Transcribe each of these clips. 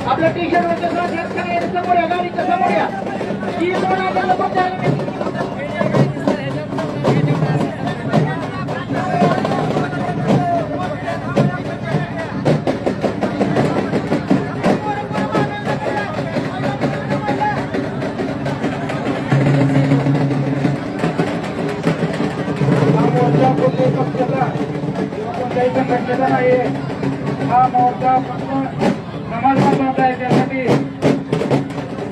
आपल्या T shirt समोर या गाडीच्या समोर या हा मोर्चा समाज आहे त्यासाठी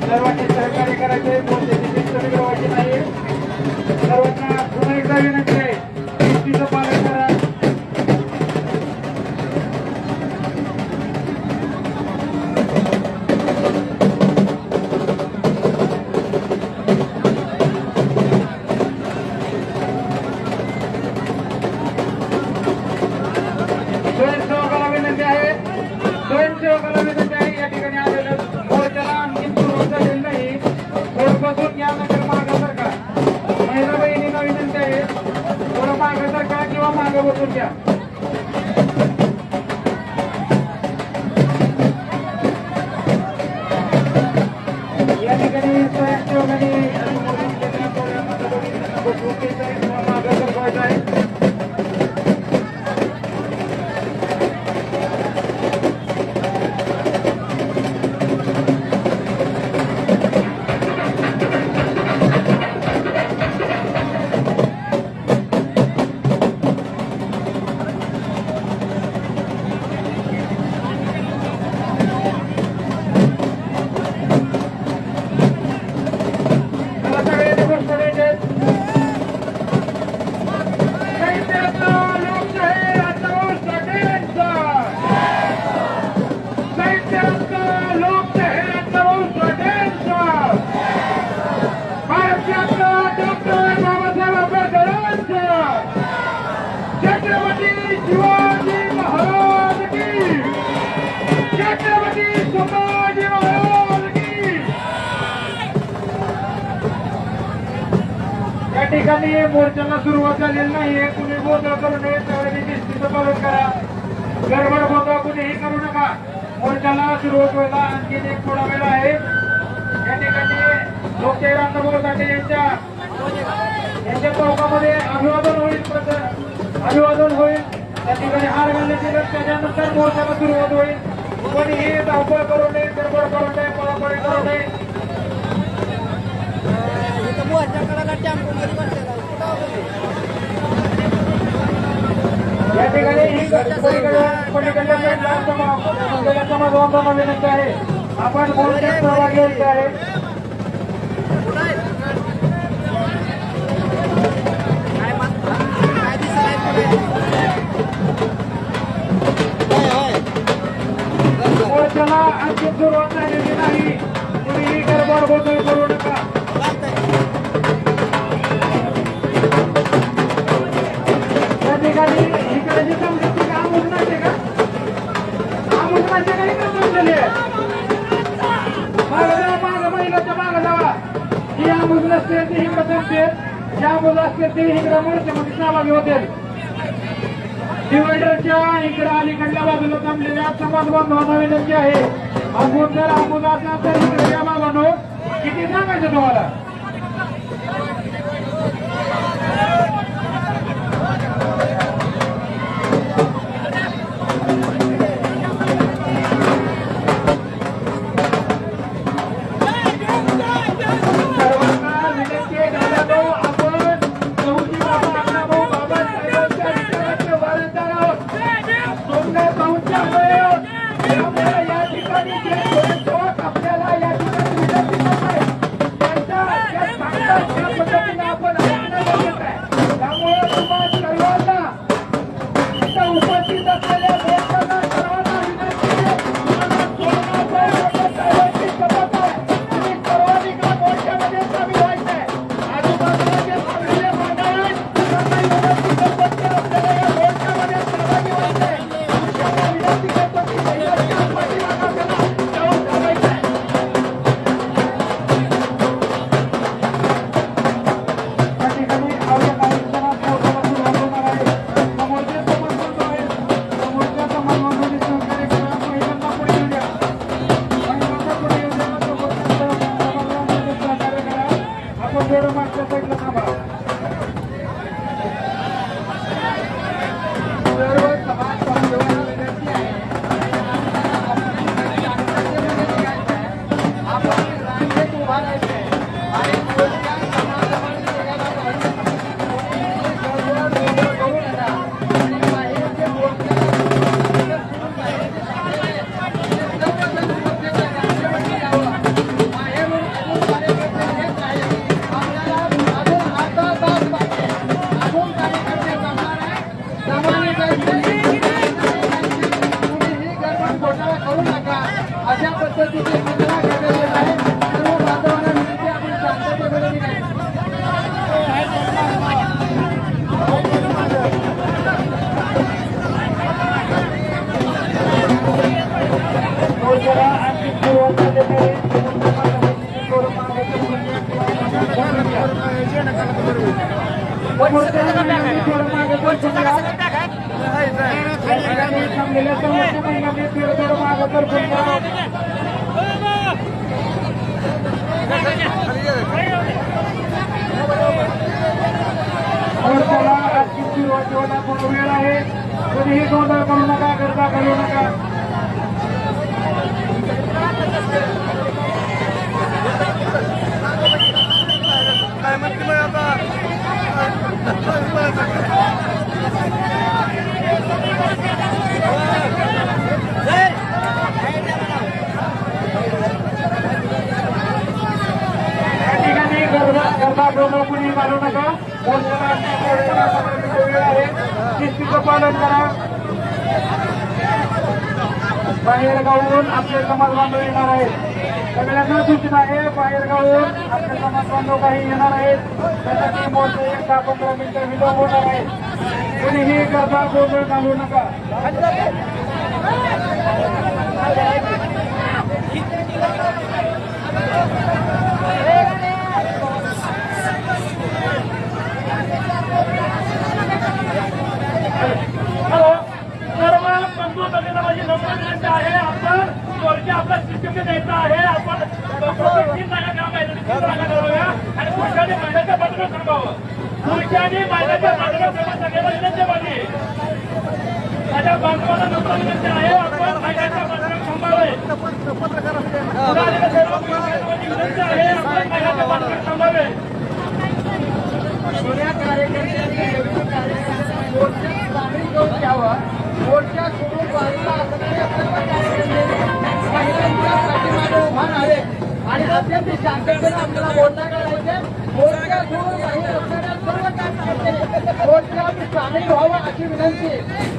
सर्वांनी सहकार्य करायचे मोर्चाची नाही सर्वांना पुन्हा एकदा विनंती आहे शिस्तीचं पालन करा स्वयंसेवकाला विनंती आहे या ठिकाणी आलेलं मोर्चाला आणखी सुरुवात झालेली नाही थोडपासून या नगर मागासारखा महिला बहिणींना विनंती आहे थोडं मागासारखा किंवा मागं बसून घ्या या ठिकाणी स्वयंसेवकांनी मागं सरकवायचं आहे ठिकाणी मोर्चाला सुरुवात झालेली नाहीये कुणी गोंधळ करू नये सगळ्यांनी शिस्तीचं पालन करा गडबड गोंधळ कुणीही करू नका मोर्चाला सुरुवात व्हायला आणखी एक थोडा वेळ आहे या ठिकाणी लोकशाही रामदास साठे यांच्या चौकामध्ये अभिवादन होईल त्या ठिकाणी हार घालण्यात येईल त्याच्यानंतर मोर्चाला सुरुवात होईल कोणीही धावपळ करू नये गडबड करू नये पळापळी करू नये या ठिकाणी समाज बांधवांना विनंती आहे आपण मोर्चात सहभागी घ्यायचे आहे मोर्चाला आणखी सुरुवात झालेली नाही कुणीही गडबड गोंधळ करू नका मुलं असतील ते इकडे मोर्चामध्ये सहभागी होतील. डिवायडरच्या इकडे अलीकडल्या बाजूला थांबलेल्या समाज बांधवांना विनंती आहे. अजून जर आमुलाचा तर इकडे या बाबांनो. किती सांगायचं तुम्हाला? वेळ आहे. कोणीही गोंधळ करू नका, गर्दा करू नका. कोणी मारू नका. वेळ आहे, शिस्तीचं पालन करा. बाहेर गावून आपले समाज बांधव येणार आहेत. सगळ्यांना सूचना आहे, बाहेर गावून आपले समाज बांधव काही येणार आहेत. त्यासाठी मोठे 10-15 मिनिटं विलंब होणार आहे. कोणीही करता गोंधळ घालू नका. आहे आपण थोडक्या आपला सिस्टम द्यायचा आहे. आपण 3 जागा काम आहे, 3 जागा ठरवूया आणि पुढच्याने महिन्याच्या बाजूला थांबावं. पुढच्याने महिन्याच्या बाजूला सगळ्याला विनंती पाहिजे. माझ्या बांधवांना नंबर विनंती आहे, आपण महिन्याच्या बाजूला थांबावे. विनंती आहे, आपण महिन्याच्या बाजूला थांबावे. मोर्चा सोडून बाजूला आणि अत्यंत शांततेने आपल्याला मोर्चा करायचे. मोर्चा सोडून बाहेर असणाऱ्या सर्व कार्यकर्ते मोर्चात सामील व्हावं अशी विनंती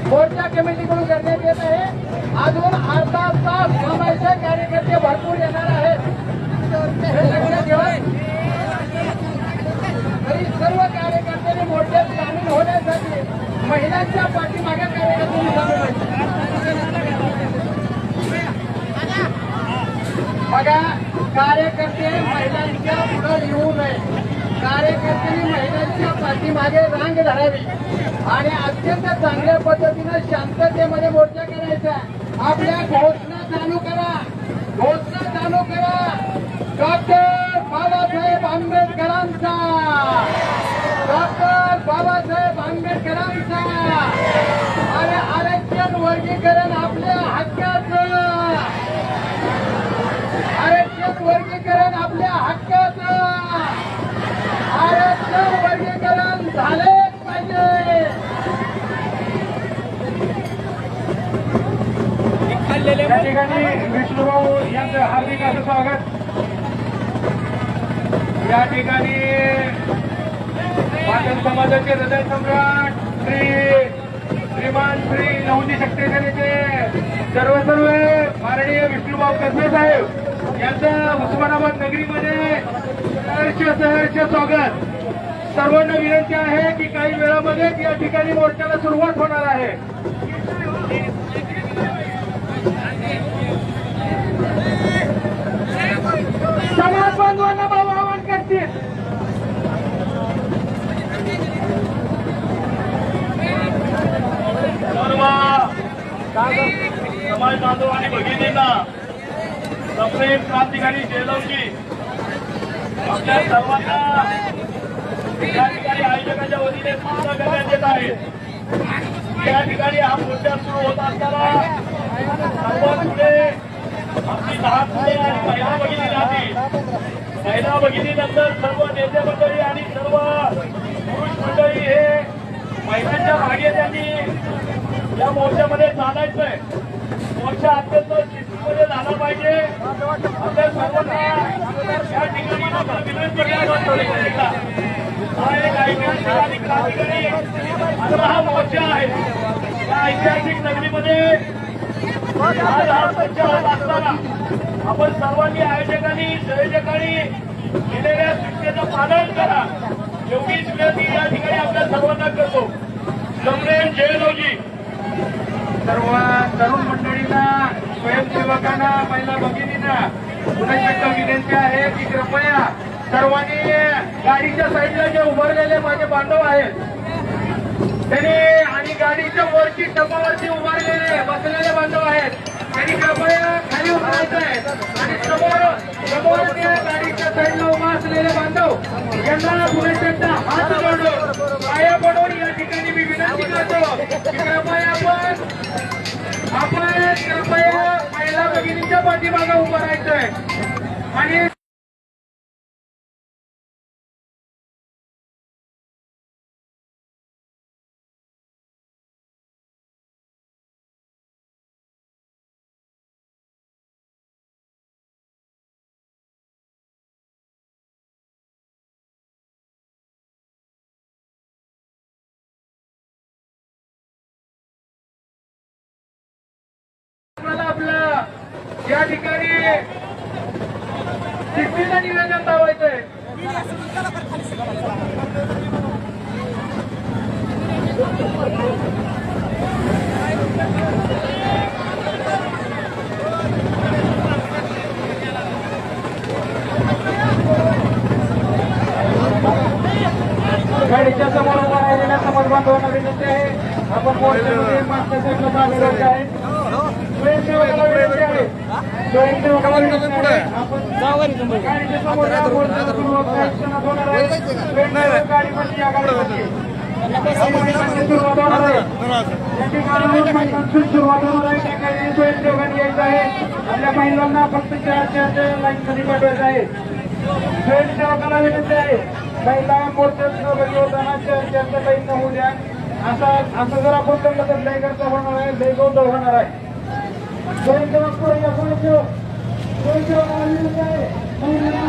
मोर्चा कमिटीकडून करण्यात येत आहे. अजून अर्धा तास थांबायचे कार्यकर्ते भरपूर येणार आहेत. हे लक्षात ठेवा. तरी सर्व कार्यकर्त्यांनी मोर्चात सामील होण्यासाठी महिलांच्या पाठीमागे कार्यकर्त्यांनी सामील बघा. कार्यकर्ते महिलांच्या पुढे येऊ नये. कार्यकर्ते कार्यकर्त्यांनी महिलांच्या पाठीमागे रांग धरावी आणि अत्यंत चांगल्या पद्धतीनं शांततेमध्ये मोर्चा करायचा. आपल्या घोषणा चालू करा, घोषणा चालू करा. डॉक्टर बाबासाहेब आंबेडकरांचा, डॉक्टर बाबासाहेब आंबेडकरांचा आणि आरक्षण वर्गीकरण आपल्या हक्काचं, आरक्षण वर्गीकरण आपल्या हक्काचं, आरक्षण वर्गीकरण झालेच पाहिजे. या ठिकाणी विष्णुभाऊ यांचं हार्दिक असं स्वागत. या ठिकाणी मातंग समाजाचे हृदय सम्राट श्रीमान श्री नवजी शक्ती सेनेचे सर्व माननीय विष्णुभाऊ कसबे साहेब यांचं उस्मानाबाद नगरीमध्ये सहर्ष स्वागत. सर्वांना विनंती आहे की काही वेळामध्ये या ठिकाणी मोर्चाला सुरुवात होणार आहे. समाज बांधवांना भाऊ आवाहन करतील. समाज बांधव आणि भगिनींना सप्रेम क्रांतिकारी जयलवजी आपल्या सर्वांना या ठिकाणी आयोजकांच्या वतीने सूचना करण्यात येत आहे. या ठिकाणी हा मोर्चा सुरू होत असताना सर्वात पुढे आपली लहान मुले आणि महिला भगिनी राहतील. महिला भगिनीनंतर सर्व नेते मंडळी आणि सर्व पुरुष मंडळी हे महिलांच्या मागे त्यांनी या मोर्चामध्ये चालायचंय. मोर्चा अत्यंत शिस्तीमध्ये झाला पाहिजे. आपल्या सर्वांना या ठिकाणी विनंती केली. हा एक ऐतिहासिक आणि क्रांतिकारी असा हा मोर्चा आहे. या ऐतिहासिक नगरीमध्ये आज हा मोर्चा होत असताना आपण सर्वांनी आयोजकांनी संयोजकांनी दिलेल्या सूचनेचं पालन करा एवढीच विनंती या ठिकाणी आपल्या सर्वांना करतो. सम्रेम जयलवजी. सर्व तरुण मंडळींना, स्वयंसेवकांना, महिला भगिनींना पुन्हा एकदा विनंती आहे की कृपया सर्वांनी गाडीच्या साईडला जे उभारलेले माझे बांधव आहेत त्यांनी आणि गाडीच्या वरची टपावरती उभारलेले बसलेले बांधव आहेत त्यांनी कृपया खाली उतरायचं आहे आणि समोर त्या गाडीच्या साईडला उभा असलेले बांधव यांना पुन्हा एकदा हात जोडून पाया पडून या ठिकाणी मी विनंती करतो की कृपया आपण महिला भगिनीच्या पाठीमागे उभं राहायचंय आणि आपलं या ठिकाणी शिस्तीचं निवेदन लावायचंय. गाडीच्या समोर उभा राहिलेल्या समाज बांधवांना विनंती आहे आपण मोर्चामध्ये मागच्या साईडला मागे राहायचं आहे. स्वयंसेवकाला विनंती आहे, स्वयंसेवकाला विनंती आहे आपण गाडीच्या समोर या मोर्चाला सुरुवात काही क्षणात होणार आहे. स्वयंसेवक गाडीमध्ये या गाडीमध्ये सुरुवात होणार आहे. या ठिकाणी सुरुवात होणार आहे. त्या ठिकाणी स्वयंसेवकांनी यायचं आहे. आपल्या महिलांना फक्त 4 लाईन मध्ये पाठवायचं आहे. स्वयंसेवकाला विनंती आहे महिला मोर्चात सहभागी होताना 4 लाईन न होऊ द्या. असं जर आपण केलं तर लय खर्च होणार आहे, लय गोंधळ होणार आहे. स्वयंसेवक पुढे या. स्वयंसेवकाला विनंती आहे महिला